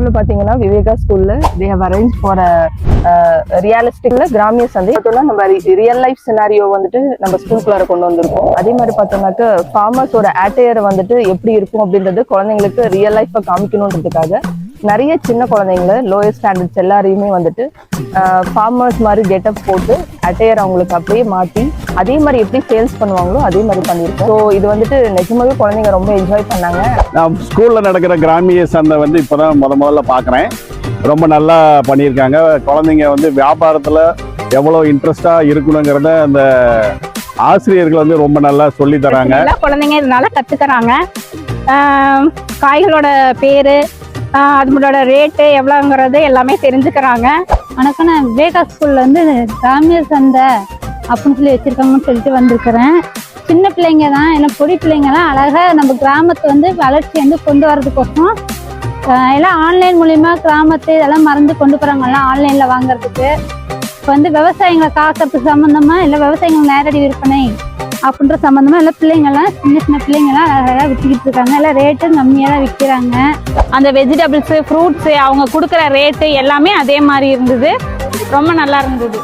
ஸ்கூல்ல பாத்தீங்கன்னா விவேகா ஸ்கூல்ல they have arranged for a ரியலிஸ்டிக்ல கிராமிய சந்தை பார்த்தோம்னா நம்ம ரியல் லைஃப் சினாரியோ வந்துட்டு நம்ம ஸ்கூலுக்குள்ள கொண்டு வந்திருக்கோம். அதே மாதிரி பார்த்தோம்னாக்க ஃபார்மர்ஸோட ஆட்டையர் வந்துட்டு எப்படி இருக்கும் அப்படின்றது குழந்தைங்களுக்கு ரியல் லைஃப்பை காமிக்கணுன்றதுக்காக நிறைய சின்ன குழந்தைங்கள லோயர் ஸ்டாண்டர்ட்ஸ் எல்லாரையுமே வந்துட்டு ஃபார்மர்ஸ் மாதிரி கெட்டப் போட்டு அட்டையர் அவங்களுக்கு அப்படியே மாற்றி அதே மாதிரி எப்படி சேல்ஸ் பண்ணுவாங்களோ அதே மாதிரி பண்ணியிருக்கோம். ஸோ இது வந்துட்டு நிஜமாவே குழந்தைங்க ரொம்ப என்ஜாய் பண்ணாங்க. நான் ஸ்கூலில் நடக்கிற கிராமிய சந்தை வந்து இப்போ தான் முதல்ல பார்க்குறேன். ரொம்ப நல்லா பண்ணியிருக்காங்க. குழந்தைங்க வந்து வியாபாரத்தில் எவ்வளோ இன்ட்ரெஸ்டாக இருக்கணுங்கிறத அந்த ஆசிரியர்கள் வந்து ரொம்ப நல்லா சொல்லி தராங்க. குழந்தைங்க இதனால கற்றுக்கிறாங்க. காய்களோட பேர், அதோட ரேட்டு எவ்வளோங்கிறது எல்லாமே தெரிஞ்சுக்கிறாங்க. வணக்கம், நான் விவேகா ஸ்கூல்ல வந்து கிராமிய சந்தை அப்படின்னு சொல்லி வச்சிருக்காங்கன்னு சொல்லிட்டு வந்திருக்கிறேன். சின்ன பிள்ளைங்க தான், ஏன்னா பொடி பிள்ளைங்க தான் அழகாக நம்ம கிராமத்தை வந்து வளர்ச்சி வந்து கொண்டு வரதுக்கோசம் எல்லாம் ஆன்லைன் மூலிமா கிராமத்தை இதெல்லாம் மறந்து கொண்டு போகிறாங்க, எல்லாம் ஆன்லைனில் வாங்குறதுக்கு. இப்போ வந்து விவசாயிகளை காக்கிறதுக்கு சம்மந்தமாக இல்லை விவசாயிகள் நேரடி விற்பனை அப்படின்ற சம்மந்தமாக எல்லாம் பிள்ளைங்கள்லாம் சின்ன சின்ன பிள்ளைங்கள்லாம் அழகாக விற்றுக்கிட்டு இருக்காங்க. எல்லாம் ரேட்டும் கம்மியாக தான் விற்கிறாங்க. அந்த வெஜிடபிள்ஸு, ஃப்ரூட்ஸு அவங்க கொடுக்குற ரேட்டு எல்லாமே அதே மாதிரி இருந்தது. ரொம்ப நல்லா இருந்தது.